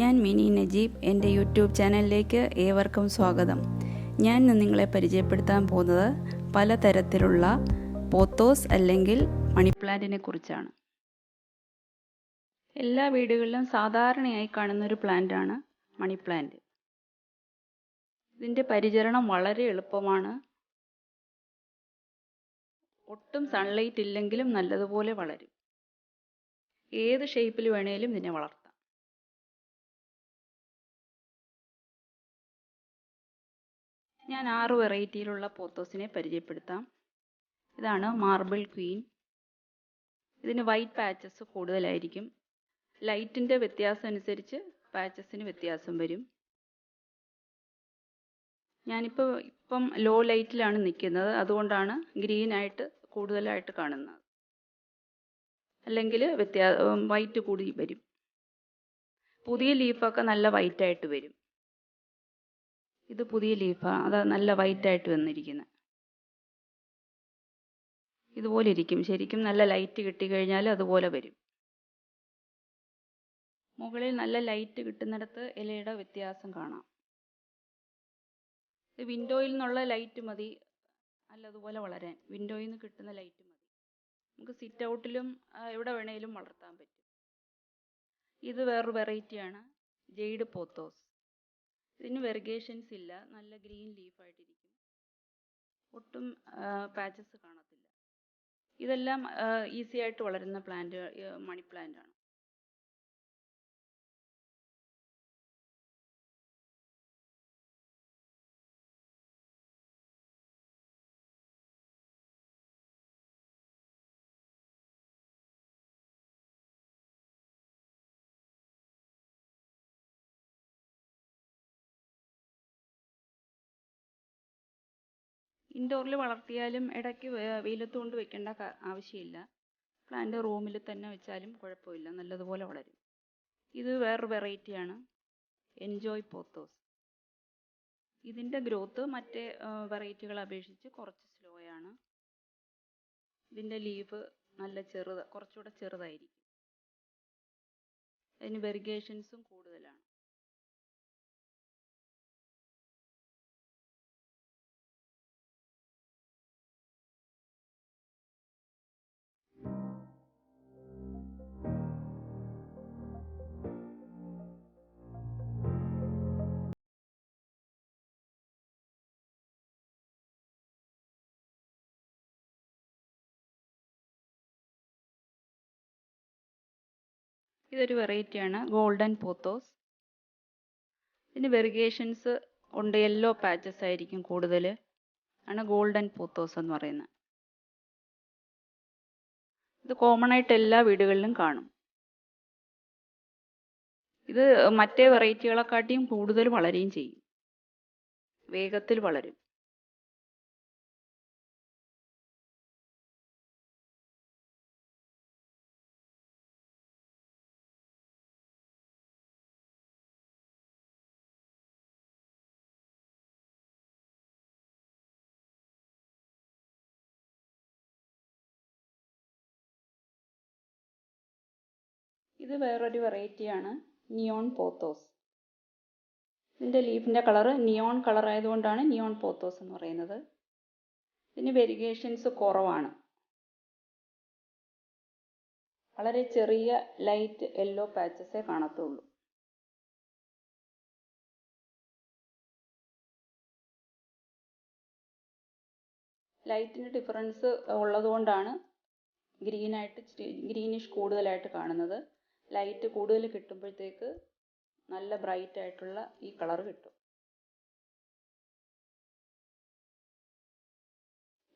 ഞാൻ മിനി നജീബ്. എൻ്റെ യൂട്യൂബ് ചാനലിലേക്ക് ഏവർക്കും സ്വാഗതം. ഞാൻ ഇന്ന് നിങ്ങളെ പരിചയപ്പെടുത്താൻ പോകുന്നത് പലതരത്തിലുള്ള പോത്തോസ് അല്ലെങ്കിൽ മണി പ്ലാന്റിനെ കുറിച്ചാണ്. എല്ലാ വീടുകളിലും സാധാരണയായി കാണുന്നൊരു പ്ലാന്റാണ് മണി പ്ലാന്റ്. ഇതിൻ്റെ പരിചരണം വളരെ എളുപ്പമാണ്. ഒട്ടും സൺലൈറ്റ് ഇല്ലെങ്കിലും നല്ലതുപോലെ വളരും. ഏത് ഷേപ്പിൽ വേണേലും ഇതിനെ വളർത്താം. ഞാൻ 6 വെറൈറ്റിയിലുള്ള പോത്തോസിനെ പരിചയപ്പെടുത്താം. ഇതാണ് മാർബിൾ ക്വീൻ. ഇതിന് വൈറ്റ് പാച്ചസ് കൂടുതലായിരിക്കും. ലൈറ്റിൻ്റെ വ്യത്യാസം അനുസരിച്ച് പാച്ചസിന് വ്യത്യാസം വരും. ഞാനിപ്പം ലോ ലൈറ്റിലാണ് നിൽക്കുന്നത്, അതുകൊണ്ടാണ് ഗ്രീനായിട്ട് കൂടുതലായിട്ട് കാണുന്നത്. അല്ലെങ്കിൽ വൈറ്റ് കൂടി വരും. പുതിയ ലീഫൊക്കെ നല്ല വൈറ്റായിട്ട് വരും. ഇത് പുതിയ ലീഫാണ്, അത് നല്ല വൈറ്റായിട്ട് വന്നിരിക്കുന്നത്. ഇതുപോലെ ഇരിക്കും. ശരിക്കും നല്ല ലൈറ്റ് കിട്ടിക്കഴിഞ്ഞാൽ അതുപോലെ വരും. മുകളിൽ നല്ല ലൈറ്റ് കിട്ടുന്നിടത്ത് ഇലയുടെ വ്യത്യാസം കാണാം. ഇത് വിൻഡോയിൽ നിന്നുള്ള ലൈറ്റ് മതി നല്ലതുപോലെ വളരാൻ. വിൻഡോയിൽ നിന്ന് കിട്ടുന്ന ലൈറ്റ് മതി. നമുക്ക് സിറ്റ് ഔട്ടിലും എവിടെ വേണേലും വളർത്താൻ പറ്റും. ഇത് വേറൊരു വെറൈറ്റിയാണ്, ജെയ്ഡ് പോത്തോസ്. ഇതിന് വെറിഗേഷൻസ് ഇല്ല, നല്ല ഗ്രീൻ ലീഫായിട്ടിരിക്കും. ഒട്ടും പാച്ചസ് കാണത്തില്ല. ഇതെല്ലാം ഈസി ആയിട്ട് വളരുന്ന മണി പ്ലാന്റ് ആണ്. ഇൻഡോറിൽ വളർത്തിയാലും ഇടയ്ക്ക് വെയിലത്ത് കൊണ്ട് വെക്കേണ്ട ആവശ്യമില്ല. പ്ലാന്റ് റൂമിൽ തന്നെ വെച്ചാലും കുഴപ്പമില്ല, നല്ലതുപോലെ വളരും. ഇത് വേറൊരു വെറൈറ്റിയാണ്, എൻജോയ് പോത്തോസ്. ഇതിൻ്റെ ഗ്രോത്ത് മറ്റേ വെറൈറ്റികളെ അപേക്ഷിച്ച് കുറച്ച് സ്ലോ ആണ്. ഇതിൻ്റെ ലീഫ് കുറച്ചുകൂടെ ചെറുതായിരിക്കും. അതിന് വെറിഗേഷൻസും കൂടുതലാണ്. ഇതൊരു വെറൈറ്റിയാണ്, ഗോൾഡൻ പോത്തോസ്. ഇതിന് വെറിഗേഷൻസ് ഉണ്ട്, യെല്ലോ പാച്ചസ് ആയിരിക്കും കൂടുതൽ, ആണ് ഗോൾഡൻ പോത്തോസ് എന്ന് പറയുന്നത്. ഇത് കോമൺ ആയിട്ട് എല്ലാ വീടുകളിലും കാണും. ഇത് മറ്റേ വെറൈറ്റികളെക്കാട്ടിയും കൂടുതൽ വളരുകയും ചെയ്യും, വേഗത്തിൽ വളരും. ഇത് വേറൊരു വെറൈറ്റിയാണ്, നിയോൺ പോത്തോസ്. ഇതിൻ്റെ ലീഫിൻ്റെ കളറ് നിയോൺ കളർ ആയതുകൊണ്ടാണ് നിയോൺ പോത്തോസ് എന്ന് പറയുന്നത്. ഇതിന് വെരിഗേഷൻസ് കുറവാണ്. വളരെ ചെറിയ ലൈറ്റ് യെല്ലോ പാച്ചസേ കാണത്തുള്ളൂ. ലൈറ്റിന് ഡിഫറൻസ് ഉള്ളതുകൊണ്ടാണ് ഗ്രീനിഷ് കൂടുതലായിട്ട് കാണുന്നത്. ലൈറ്റ് കൂടുതൽ കിട്ടുമ്പോഴത്തേക്ക് നല്ല ബ്രൈറ്റ് ആയിട്ടുള്ള ഈ കളർ കിട്ടും.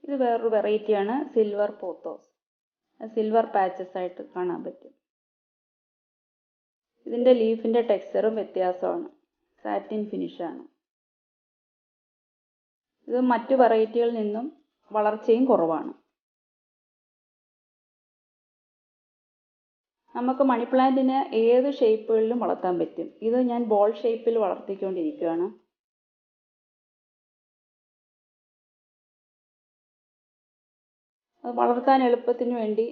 ഇത് വേറൊരു വെറൈറ്റിയാണ്, സിൽവർ പോത്തോസ്. സിൽവർ പാച്ചസ് ആയിട്ട് കാണാൻ പറ്റും. ഇതിൻ്റെ ലീഫിൻ്റെ ടെക്സ്ചറും വ്യത്യാസമാണ്, സാറ്റിൻ ഫിനിഷാണ്. ഇത് മറ്റു വെറൈറ്റികളിൽ നിന്നും വളർച്ചയും കുറവാണ്. നമുക്ക് മണി പ്ലാന്റിന് ഏത് ഷേപ്പുകളിലും വളർത്താൻ പറ്റും. ഇത് ഞാൻ ബോൾ ഷേപ്പിൽ വളർത്തിക്കൊണ്ടിരിക്കുകയാണ്. അത് വളർത്താൻ എളുപ്പത്തിന് വേണ്ടി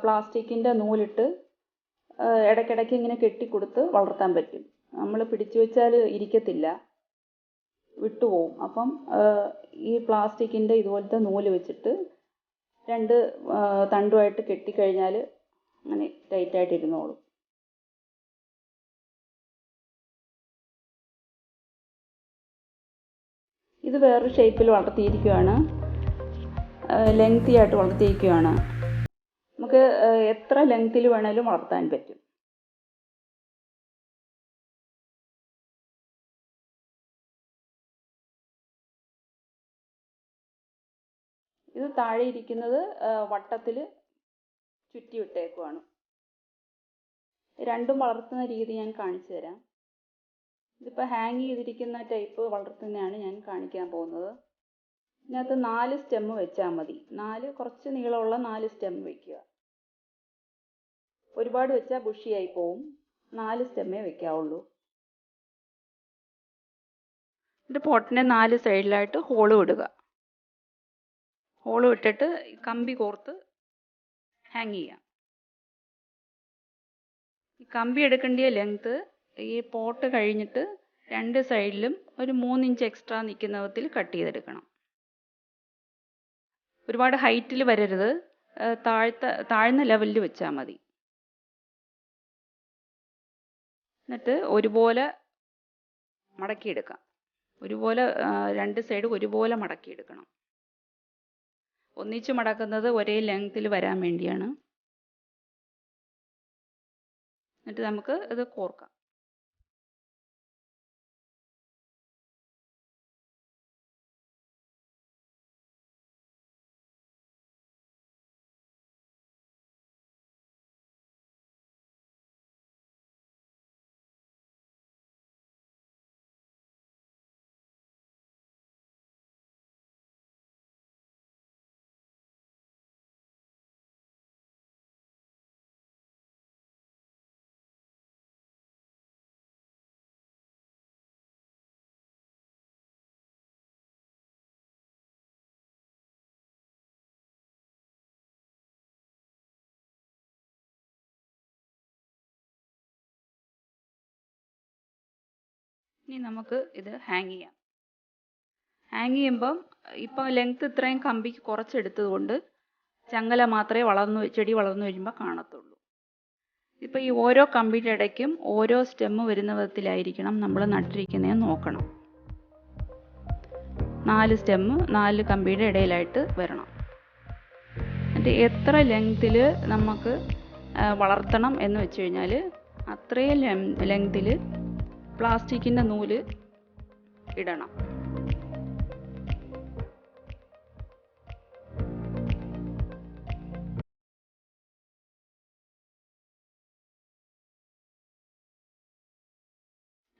പ്ലാസ്റ്റിക്കിൻ്റെ നൂലിട്ട് ഇടയ്ക്കിടയ്ക്ക് ഇങ്ങനെ കെട്ടിക്കൊടുത്ത് വളർത്താൻ പറ്റും. നമ്മൾ പിടിച്ചു വെച്ചാൽ ഇരിക്കത്തില്ല, വിട്ടുപോകും. അപ്പം ഈ പ്ലാസ്റ്റിക്കിൻ്റെ ഇതുപോലത്തെ നൂല് വെച്ചിട്ട് 2 തണ്ടുമായിട്ട് കെട്ടിക്കഴിഞ്ഞാൽ അങ്ങനെ ടൈറ്റായിട്ട് ഇരുന്നോളും. ഇത് വേറൊരു ഷേപ്പിൽ വളർത്തിയിരിക്കുകയാണ്, ലെങ്തി ആയിട്ട് വളർത്തിയിരിക്കുകയാണ്. നമുക്ക് എത്ര ലെങ്ത്തിൽ വേണേലും വളർത്താൻ പറ്റും. ഇത് താഴെ ഇരിക്കുന്നത് വട്ടത്തിൽ ചുറ്റി വിട്ടേക്കുവാണ്. രണ്ടും വളർത്തുന്ന രീതി ഞാൻ കാണിച്ചു തരാം. ഇതിപ്പോൾ ഹാങ് ചെയ്തിരിക്കുന്ന ടൈപ്പ് വളർത്തുന്നതാണ് ഞാൻ കാണിക്കാൻ പോകുന്നത്. ഇതിനകത്ത് 4 സ്റ്റെം വെച്ചാൽ മതി. കുറച്ച് നീളമുള്ള 4 സ്റ്റെം വയ്ക്കുക. ഒരുപാട് വെച്ചാൽ ബുഷിയായി പോവും. 4 സ്റ്റെമ്മേ വെക്കാവുള്ളൂ. ഇത് പോട്ടിൻ്റെ 4 സൈഡിലായിട്ട് ഹോള് ഇടുക. ഹോള് ഇട്ടിട്ട് കമ്പി കോർത്ത് ഹാങ് ചെയ്യാം. ഈ കമ്പി എടുക്കേണ്ട ലെങ്ത്ത് ഈ പോട്ട് കഴിഞ്ഞിട്ട് 2 സൈഡിലും ഒരു 3 ഇഞ്ച് എക്സ്ട്രാ നിൽക്കുന്ന വിധത്തിൽ കട്ട് ചെയ്തെടുക്കണം. ഒരുപാട് ഹൈറ്റിൽ വരരുത്, താഴ്ന്ന ലെവലിൽ വെച്ചാൽ മതി. എന്നിട്ട് ഒരുപോലെ മടക്കിയെടുക്കാം. ഒരുപോലെ 2 സൈഡ് ഒരുപോലെ മടക്കിയെടുക്കണം. ഒന്നിച്ച് മടക്കുന്നത് ഒരേ ലെങ്ത്തിൽ വരാൻ വേണ്ടിയാണ്. എന്നിട്ട് നമുക്ക് ഇത് കോർക്കാം. ഇനി നമുക്ക് ഇത് ഹാങ് ചെയ്യാം. ഹാങ് ചെയ്യുമ്പം ഇപ്പം ലെങ്ത്ത് ഇത്രയും കമ്പിക്ക് കുറച്ചെടുത്തത് കൊണ്ട് ചങ്ങല മാത്രമേ ചെടി വളർന്നു വരുമ്പോൾ കാണത്തുള്ളൂ. ഇപ്പം ഈ ഓരോ കമ്പിയുടെ ഇടയ്ക്കും ഓരോ സ്റ്റെമ്മ് വരുന്ന വിധത്തിലായിരിക്കണം നമ്മൾ നട്ടിരിക്കുന്നതെന്ന് നോക്കണം. 4 സ്റ്റെമ്മ് 4 കമ്പിയുടെ ഇടയിലായിട്ട് വരണം. എന്നിട്ട് എത്ര ലെങ്ത്തിൽ നമുക്ക് വളർത്തണം എന്ന് വെച്ച് കഴിഞ്ഞാൽ അത്രയും ലെങ്ത്തിൽ പ്ലാസ്റ്റിക്കിൻ്റെ നൂല് ഇടണം.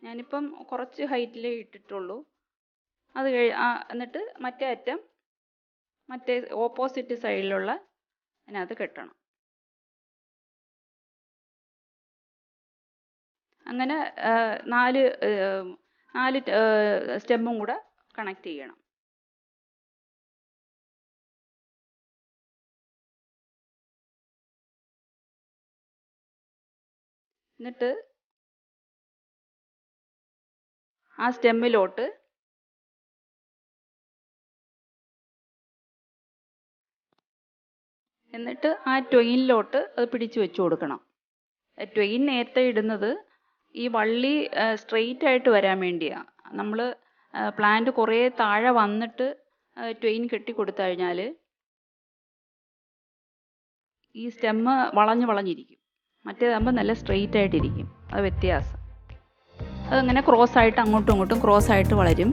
ഞാനിപ്പം കുറച്ച് ഹൈറ്റിലേ ഇട്ടിട്ടുള്ളൂ. എന്നിട്ട് മറ്റേ ഓപ്പോസിറ്റ് സൈഡിലുള്ള അതിനകത്ത് കെട്ടണം. അങ്ങനെ 4 സ്റ്റെമ്മും കൂടെ കണക്ട് ചെയ്യണം. എന്നിട്ട് ആ സ്റ്റെമ്മിലോട്ട് ആ ട്വെയിനിലോട്ട് അത് പിടിച്ചു വെച്ച് കൊടുക്കണം. ട്വെയിൻ നേരത്തെ ഇടുന്നത് ഈ വള്ളി സ്ട്രെയിറ്റ് ആയിട്ട് വരാൻ വേണ്ടിയാണ്. നമ്മൾ പ്ലാന്റ് കുറേ താഴെ വന്നിട്ട് ട്വെയിൻ കെട്ടി കൊടുത്തു കഴിഞ്ഞാൽ ഈ സ്റ്റെമ്മ് വളഞ്ഞിരിക്കും. മറ്റേതാകുമ്പോൾ നല്ല സ്ട്രെയിറ്റ് ആയിട്ടിരിക്കും. അത് വ്യത്യാസം. അതങ്ങനെ ക്രോസായിട്ട് അങ്ങോട്ടും ഇങ്ങോട്ടും ക്രോസായിട്ട് വളരും.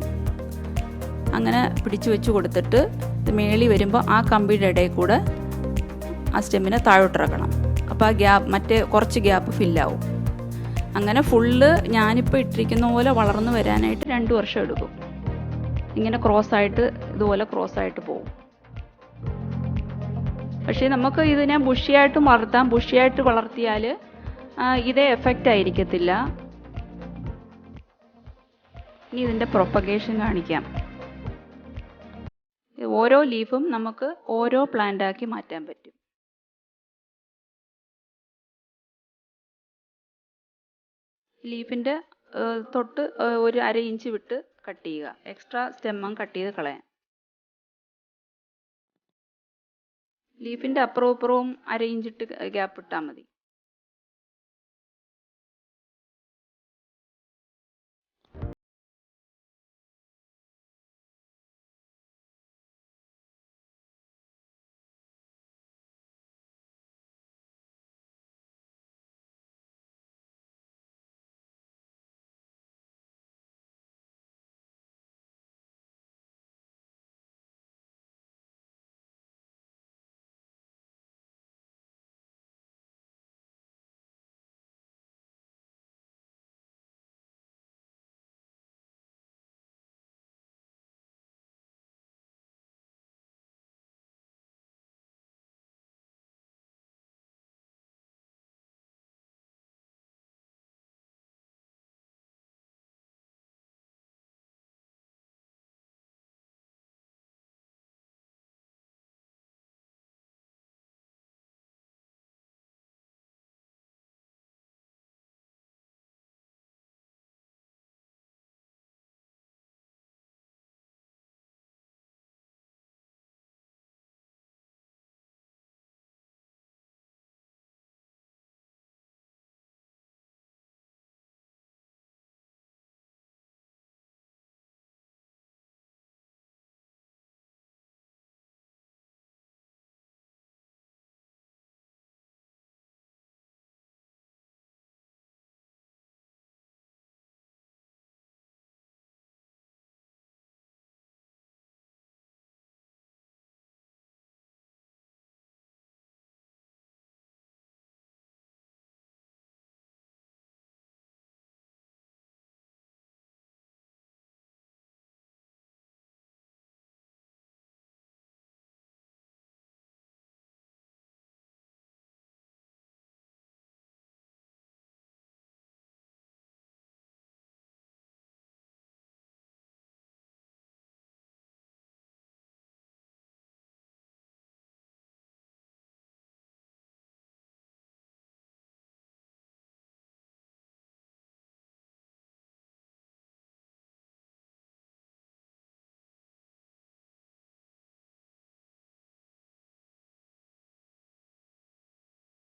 അങ്ങനെ പിടിച്ചു വെച്ച് കൊടുത്തിട്ട് ഇത് മേളി വരുമ്പോൾ ആ കമ്പിയുടെ ഇടയിൽ കൂടെ ആ സ്റ്റെമ്മിനെ താഴോട്ടിറക്കണം. അപ്പോൾ ആ മറ്റേ കുറച്ച് ഗ്യാപ്പ് ഫില്ലാവും. അങ്ങനെ ഫുള്ള് ഞാനിപ്പോൾ ഇട്ടിരിക്കുന്ന പോലെ വളർന്നു വരാനായിട്ട് 2 വർഷം എടുക്കും. ഇങ്ങനെ ഇതുപോലെ ക്രോസായിട്ട് പോകും. പക്ഷേ നമുക്ക് ഇതിനെ ബുഷിയായിട്ടും വളർത്താം. ബുഷിയായിട്ട് വളർത്തിയാൽ ഇതേ എഫക്റ്റ് ആയിരിക്കത്തില്ല. ഇനി ഇതിൻ്റെ പ്രൊപ്പഗേഷൻ കാണിക്കാം. ഓരോ ലീഫും നമുക്ക് ഓരോ പ്ലാന്റാക്കി മാറ്റാൻ പറ്റും. ലീഫിൻ്റെ തൊട്ട് ഒരു അര ഇഞ്ച് വിട്ട് കട്ട് ചെയ്യുക. എക്സ്ട്രാ സ്റ്റെമ്മം കട്ട് ചെയ്ത് കളയാൻ. ലീഫിൻ്റെ അപ്പുറവും ഇപ്പുറവും അര ഇഞ്ചിട്ട് ഗ്യാപ്പ് ഇട്ടാൽ മതി.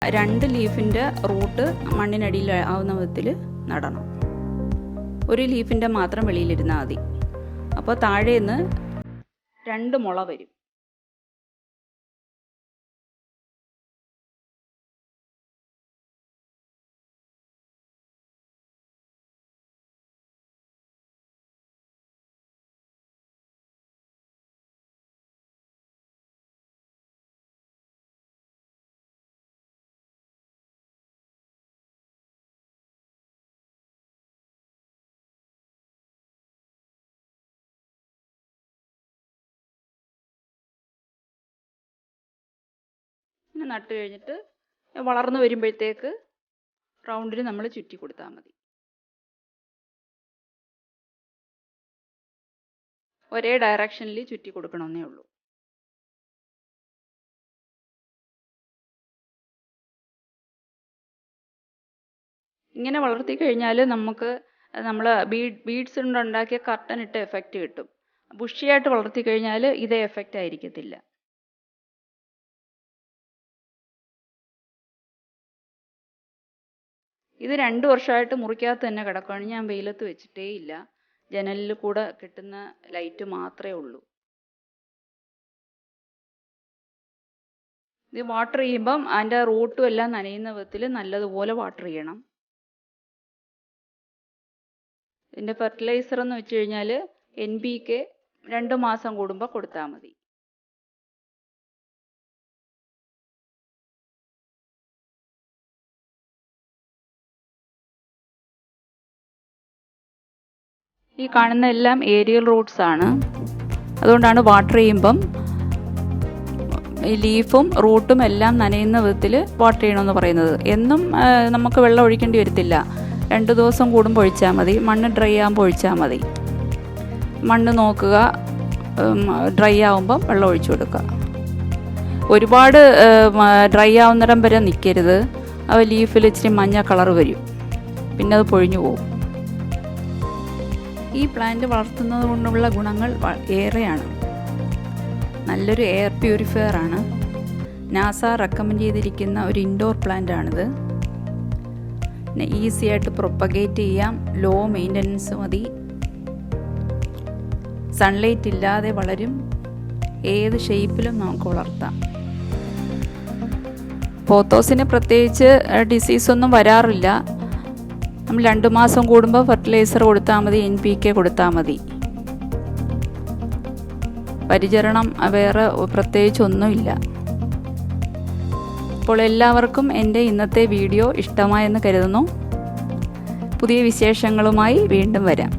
രണ്ട് ലീഫിൻ്റെ റൂട്ട് മണ്ണിനടിയിൽ ആവുന്ന വിധത്തിൽ നടണം. ഒരു ലീഫിൻ്റെ മാത്രം വെളിയിലിരുന്നാൽ മതി. അപ്പോൾ താഴേന്ന് 2 മുള വരും. പിന്നെ നട്ട് കഴിഞ്ഞിട്ട് വളർന്നു വരുമ്പോഴത്തേക്ക് റൗണ്ടിൽ നമ്മൾ ചുറ്റി കൊടുത്താൽ മതി. ഒരേ ഡയറക്ഷനിൽ ചുറ്റി കൊടുക്കണമെന്നേ ഉള്ളൂ. ഇങ്ങനെ വളർത്തി കഴിഞ്ഞാൽ നമ്മൾ ബീഡ്സ് കൊണ്ടുണ്ടാക്കിയ കർട്ടൻ ഇട്ട എഫക്റ്റ് കിട്ടും. ബുഷിയായിട്ട് വളർത്തി കഴിഞ്ഞാൽ ഇതേ എഫക്റ്റ് ആയിരിക്കത്തില്ല. ഇത് 2 വർഷമായിട്ട് മുറിക്കകത്ത് തന്നെ കിടക്കുകയാണ്. ഞാൻ വെയിലത്ത് വെച്ചിട്ടേ ഇല്ല. ജനലിൽ കൂടെ കിട്ടുന്ന ലൈറ്റ് മാത്രമേ ഉള്ളൂ. ഇത് വാട്ടർ ചെയ്യുമ്പം അതിൻ്റെ റൂട്ടും എല്ലാം നനയുന്ന വിധത്തിൽ നല്ലതുപോലെ വാട്ടർ ചെയ്യണം. ഇതിൻ്റെ ഫെർട്ടിലൈസർ എന്ന് വെച്ച് കഴിഞ്ഞാൽ NPK 2 മാസം കൂടുമ്പോൾ കൊടുത്താൽ മതി. ഈ കാണുന്ന എല്ലാം ഏരിയൽ റൂട്ട്സ് ആണ്. അതുകൊണ്ടാണ് വാട്ടർ ചെയ്യുമ്പം ഈ ലീഫും റൂട്ടും എല്ലാം നനയുന്ന വിധത്തിൽ വാട്ടർ ചെയ്യണമെന്ന് പറയുന്നത്. എന്നും നമുക്ക് വെള്ളം ഒഴിക്കേണ്ടി വരത്തില്ല. 2 ദിവസം കൂടുമ്പോൾ ഒഴിച്ചാൽ മതി. മണ്ണ് ഡ്രൈ ആകുമ്പോൾ ഒഴിച്ചാൽ മതി. മണ്ണ് നോക്കുക, ഡ്രൈ ആകുമ്പം വെള്ളം ഒഴിച്ചു കൊടുക്കുക. ഒരുപാട് ഡ്രൈ ആവുന്നിടം വരെ നിൽക്കരുത്. ലീഫിൽ ഇച്ചിരി മഞ്ഞ കളർ വരും. പിന്നെ അത് പൊഴിഞ്ഞു പോകും. ഈ പ്ലാന്റ് വളർത്തുന്നത് കൊണ്ടുള്ള ഗുണങ്ങൾ ഏറെയാണ്. നല്ലൊരു എയർ പ്യൂരിഫയർ ആണ്. നാസ റെക്കമെൻഡ് ചെയ്തിരിക്കുന്ന ഒരു ഇൻഡോർ പ്ലാന്റ് ആണിത്. പിന്നെ ഈസി ആയിട്ട് പ്രൊപ്പഗേറ്റ് ചെയ്യാം. ലോ മെയിൻ്റനൻസ് മതി. സൺലൈറ്റ് ഇല്ലാതെ വളരും. ഏത് ഷേപ്പിലും നമുക്ക് വളർത്താം. പോത്തോസിന് പ്രത്യേകിച്ച് ഡിസീസൊന്നും വരാറില്ല. നമ്മൾ 2 മാസം കൂടുമ്പോൾ ഫെർട്ടിലൈസർ കൊടുത്താൽ മതി, NPK കൊടുത്താൽ മതി. പരിചരണം വേറെ പ്രത്യേകിച്ചൊന്നുമില്ല. അപ്പോൾ എല്ലാവർക്കും എൻ്റെ ഇന്നത്തെ വീഡിയോ ഇഷ്ടമായെന്ന് കരുതുന്നു. പുതിയ വിശേഷങ്ങളുമായി വീണ്ടും വരാം.